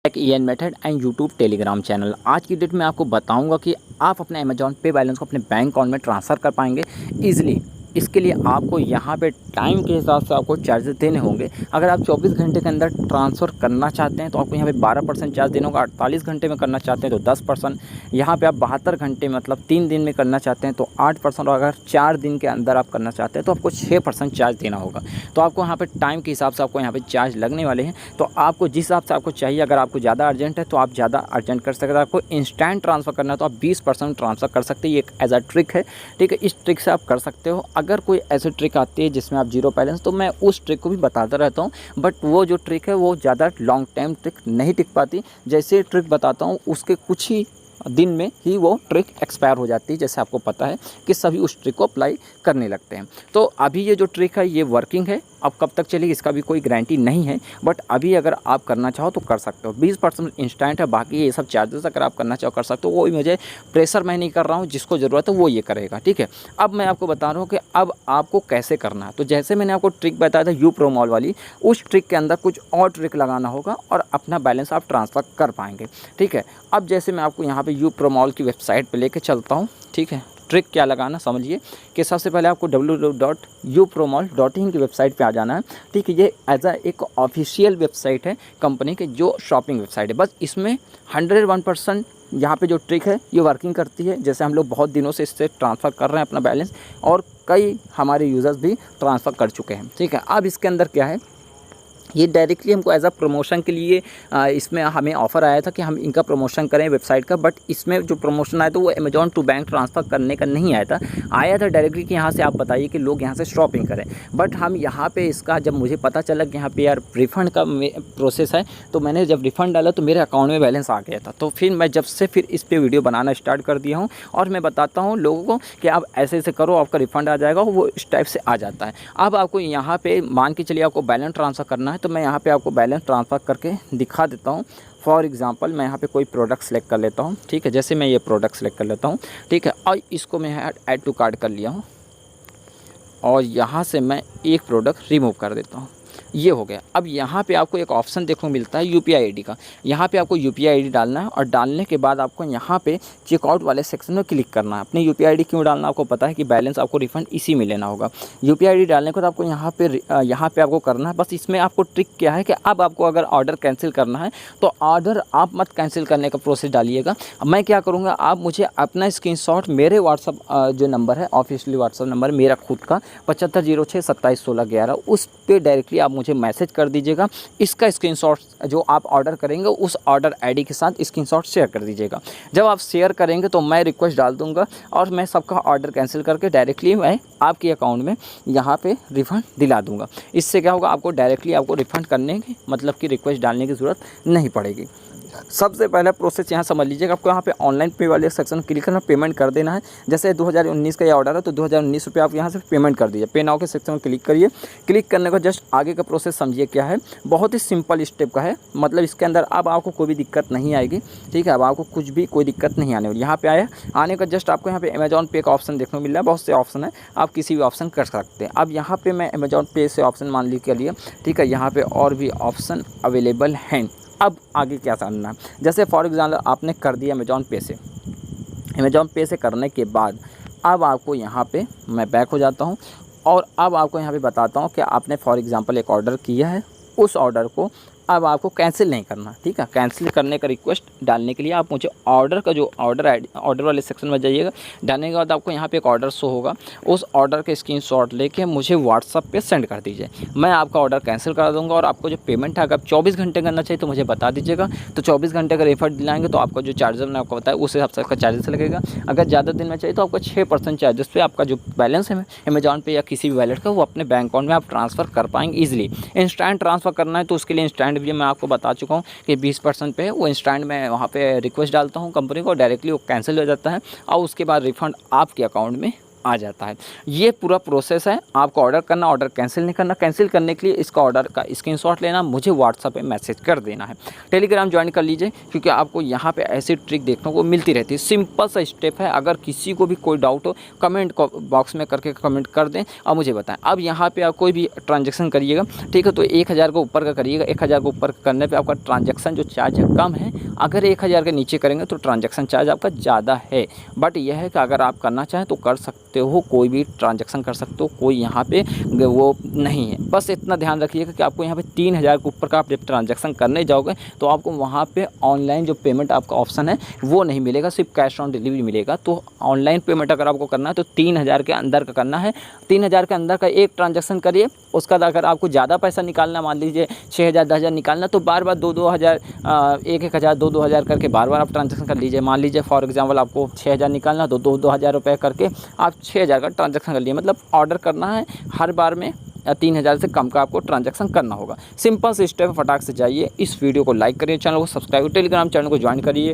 एक ईएन method and YouTube Telegram channel. आज की डेट में आपको बताऊंगा कि आप अपने अमेजॉन पे बैलेंस को अपने बैंक अकाउंट में ट्रांसफ़र कर पाएंगे ईजिली। इसके लिए आपको यहाँ पे टाइम के हिसाब से आपको चार्जेस देने होंगे। अगर आप 24 घंटे के अंदर ट्रांसफ़र करना चाहते हैं तो आपको यहाँ पे 12% चार्ज देना होगा। 48 घंटे में करना चाहते हैं तो 10%। यहाँ पे आप 72 घंटे मतलब 3 दिन में करना चाहते हैं तो 8%। और अगर 4 दिन के अंदर आप करना चाहते हैं तो आपको 6% चार्ज देना होगा। तो आपको यहाँ पे टाइम के हिसाब से आपको यहाँ पे चार्ज लगने वाले हैं। तो आपको जिस हिसाब से आपको चाहिए, अगर आपको ज़्यादा अर्जेंट है तो आप ज़्यादा अर्जेंट कर सकते हैं। आपको इंस्टेंट ट्रांसफ़र करना है तो आप 20% ट्रांसफ़र कर सकते हैं। ये एक एज अ ट्रिक है, ठीक है। इस ट्रिक से आप कर सकते हो। अगर कोई ऐसी ट्रिक आती है जिसमें आप जीरो बैलेंस, तो मैं उस ट्रिक को भी बताता रहता हूँ, बट वो जो ट्रिक है वो ज़्यादा लॉन्ग टाइम ट्रिक नहीं टिक पाती। जैसे ट्रिक बताता हूँ उसके कुछ ही दिन में ही वो ट्रिक एक्सपायर हो जाती है। जैसे आपको पता है कि सभी उस ट्रिक को अप्लाई करने लगते हैं। तो अभी ये जो ट्रिक है ये वर्किंग है। अब कब तक चलेगी इसका भी कोई गारंटी नहीं है, बट अभी अगर आप करना चाहो तो कर सकते हो। 20% इंस्टेंट है, बाकी ये सब चार्जेस अगर आप करना चाहो कर सकते हो। वो मुझे प्रेशर मैं नहीं कर रहा हूँ, जिसको ज़रूरत है वो ये करेगा, ठीक है। अब मैं आपको बता रहा हूँ कि अब आपको कैसे करना है। तो जैसे मैंने आपको ट्रिक बताया था यू प्रोमॉल वाली, उस ट्रिक के अंदर कुछ और ट्रिक लगाना होगा और अपना बैलेंस आप ट्रांसफ़र कर पाएंगे, ठीक है। अब जैसे मैं आपको यहाँ पे यू प्रोमॉल की वेबसाइट पे लेके चलता हूँ, ठीक है। ट्रिक क्या लगाना समझिए कि सबसे पहले आपको www.upromol.in की वेबसाइट पे आ जाना है, ठीक है। ये एज अ एक ऑफिशियल वेबसाइट है कंपनी की, जो शॉपिंग वेबसाइट है। बस इसमें 101% यहाँ पे जो ट्रिक है ये वर्किंग करती है। जैसे हम लोग बहुत दिनों से इससे ट्रांसफ़र कर रहे हैं अपना बैलेंस, और कई हमारे यूज़र्स भी ट्रांसफ़र कर चुके हैं, ठीक है। अब इसके अंदर क्या है, ये डायरेक्टली हमको एज अ प्रमोशन के लिए इसमें हमें ऑफ़र आया था कि हम इनका प्रमोशन करें वेबसाइट का। बट इसमें जो प्रमोशन आया था वो अमेजॉन टू बैंक ट्रांसफ़र करने का नहीं आया था डायरेक्टली कि यहाँ से आप बताइए कि लोग यहाँ से शॉपिंग करें। बट हम यहाँ पे इसका जब मुझे पता चला कि यहाँ पे यार रिफ़ंड का प्रोसेस है, तो मैंने जब रिफ़ंड डाला तो मेरे अकाउंट में बैलेंस आ गया था। तो फिर मैं जब से फिर इस पर वीडियो बनाना स्टार्ट कर दिया हूँ और मैं बताता हूँ लोगों को कि आप ऐसे ऐसे करो, आपका रिफ़ंड आ जाएगा। वो इस टाइप से आ जाता है। अब आपको यहाँ पे मान के चलिए आपको बैलेंस ट्रांसफ़र करना है, तो मैं यहाँ पे आपको बैलेंस ट्रांसफ़र करके दिखा देता हूँ। फॉर एग्जांपल मैं यहाँ पे कोई प्रोडक्ट सेलेक्ट कर लेता हूँ, ठीक है। जैसे मैं ये प्रोडक्ट सेलेक्ट कर लेता हूँ, ठीक है। और इसको मैं ऐड टू कार्ट कर लिया हूँ और यहाँ से मैं एक प्रोडक्ट रिमूव कर देता हूँ। ये हो गया। अब यहाँ पे आपको एक ऑप्शन देखने को मिलता है यूपीआई आईडी का। यहाँ पे आपको यूपीआई आईडी डालना है और डालने के बाद आपको यहाँ पे चेकआउट वाले सेक्शन में क्लिक करना है। अपनी यूपीआई आईडी क्यों डालना, आपको पता है कि बैलेंस आपको रिफंड इसी में लेना होगा। यूपीआई आईडी डालने के बाद आपको यहाँ पे आपको करना है। बस इसमें आपको ट्रिक क्या है कि अब आपको अगर ऑर्डर कैंसिल करना है तो ऑर्डर आप मत कैंसिल करने का प्रोसेस डालिएगा। मैं क्या करूँगा, आप मुझे अपना स्क्रीनशॉट मेरे व्हाट्सअप जो नंबर है, ऑफिशियली व्हाट्सअप नंबर मेरा खुद का 7506271611, उस पर डायरेक्टली आप मुझे मैसेज कर दीजिएगा। इसका स्क्रीनशॉट जो आप ऑर्डर करेंगे उस ऑर्डर आईडी के साथ स्क्रीनशॉट शेयर कर दीजिएगा। जब आप शेयर करेंगे तो मैं रिक्वेस्ट डाल दूंगा और मैं सबका ऑर्डर कैंसिल करके डायरेक्टली मैं आपके अकाउंट में यहाँ पे रिफ़ंड दिला दूंगा। इससे क्या होगा, आपको डायरेक्टली आपको रिफ़ंड करने की मतलब कि रिक्वेस्ट डालने की ज़रूरत नहीं पड़ेगी। सबसे पहला प्रोसेस यहाँ समझ लीजिएगा, आपको यहाँ पे ऑनलाइन पे वाले सेक्शन क्लिक करना, पेमेंट कर देना है। जैसे 2019 का ये ऑर्डर है तो 2019 रुपये आप यहाँ से पेमेंट कर दीजिए। पे नाउ के सेक्शन में क्लिक करिए। क्लिक करने का जस्ट आगे का प्रोसेस समझिए क्या है, बहुत ही सिंपल स्टेप का है। मतलब इसके अंदर अब आपको कोई भी दिक्कत नहीं आएगी, ठीक है। अब आपको कुछ भी कोई दिक्कत नहीं आने वाली। यहाँ पे आने का जस्ट आपको यहाँ पे अमेजॉन पे का ऑप्शन देखने को मिल रहा है। बहुत से ऑप्शन है, आप किसी भी ऑप्शन कर सकते हैं। अब यहाँ पे मैं अमेजॉन पे से ऑप्शन मान लीजिए लिए, ठीक है। यहाँ पे और भी ऑप्शन अवेलेबल हैं। अब आगे क्या करना है, जैसे फॉर एग्जाम्पल आपने कर दिया अमेजॉन पे से करने के बाद अब आपको यहाँ पे मैं बैक हो जाता हूँ और अब आपको यहाँ पे बताता हूँ कि आपने फॉर एग्जांपल एक ऑर्डर किया है। उस ऑर्डर को अब आपको कैंसिल नहीं करना, ठीक है। कैंसिल करने का रिक्वेस्ट डालने के लिए आप मुझे ऑर्डर का जो ऑर्डर वाले सेक्शन में जाइएगा। डालने के बाद आपको यहाँ पे एक ऑर्डर शो होगा, उस ऑर्डर के स्क्रीनशॉट लेके मुझे व्हाट्सअप पे सेंड कर दीजिए। मैं आपका ऑर्डर कैंसिल करा दूँगा और आपको जो पेमेंट है अगर 24 घंटे करना चाहिए तो मुझे बता दीजिएगा। तो 24 घंटे का रिफंड दिलाएंगे तो आपका जो चार्जर मैंने आपको बताया उस हिसाब से आपका चार्जेस लगेगा। अगर ज़्यादा दिन में चाहिए तो आपका 6% चार्जेस पे आपका जो बैलेंस है अमेजॉन पे या किसी भी वैलेट का वो अपने बैंक अकाउंट में आप ट्रांसफ़र कर पाएंगे ईजिली। इंस्टेंट ट्रांसफ़र करना है तो उसके लिए इंस्टेंट भी मैं आपको बता चुका हूँ कि 20% पे वो इंस्टेंट में वहाँ पे रिक्वेस्ट डालता हूँ कंपनी को, डायरेक्टली वो कैंसिल हो जाता है और उसके बाद रिफ़ंड आपके अकाउंट में आ जाता है। ये पूरा प्रोसेस है, आपको ऑर्डर करना, ऑर्डर कैंसिल नहीं करना। कैंसिल करने के लिए इसका ऑर्डर का स्क्रीनशॉट लेना, मुझे व्हाट्सएप पे मैसेज कर देना है। टेलीग्राम ज्वाइन कर लीजिए, क्योंकि आपको यहाँ पे ऐसी ट्रिक देखने को मिलती रहती है। सिंपल सा स्टेप है, अगर किसी को भी कोई डाउट हो कमेंट बॉक्स में करके कमेंट कर दें और मुझे बताएं। अब यहाँ पे आप कोई भी ट्रांजेक्शन करिएगा, ठीक है, तो 1000 के ऊपर का करिएगा। 1000 के ऊपर करने पे आपका ट्रांजेक्शन जो चार्ज है कम है। अगर 1000 के नीचे करेंगे तो ट्रांजेक्शन चार्ज आपका ज़्यादा है। बट यह है कि अगर आप करना चाहें तो कर सकते हो, कोई भी ट्रांजेक्शन कर सकते हो, कोई यहाँ पे वो नहीं है। बस इतना ध्यान रखिएगा कि आपको यहाँ पे 3000 के ऊपर का आप जब ट्रांजेक्शन करने जाओगे तो आपको वहाँ पे ऑनलाइन जो पेमेंट आपका ऑप्शन है वो नहीं मिलेगा, सिर्फ कैश ऑन डिलीवरी मिलेगा। तो ऑनलाइन पेमेंट अगर आपको करना है तो 3000 के अंदर का करना है। 3000 के अंदर का एक ट्रांजेक्शन करिए। उसका अगर आपको ज़्यादा पैसा निकालना, मान लीजिए 6000 10,000 निकालना, तो बार बार 2-2 हज़ार 1-1 हज़ार 2-2 हज़ार करके बार बार आप ट्रांजेक्शन कर लीजिए। मान लीजिए फॉर एग्जांपल आपको 6000 निकालना, तो 2-2 हज़ार रुपये करके आप 6000 का ट्रांजेक्शन कर लिए। मतलब ऑर्डर करना है हर बार में 3000 से कम का आपको ट्रांजेक्शन करना होगा। सिंपल से स्टेप, फटाक से जाइए। इस वीडियो को लाइक करिए, चैनल को सब्सक्राइब, टेलीग्राम चैनल को ज्वाइन करिए।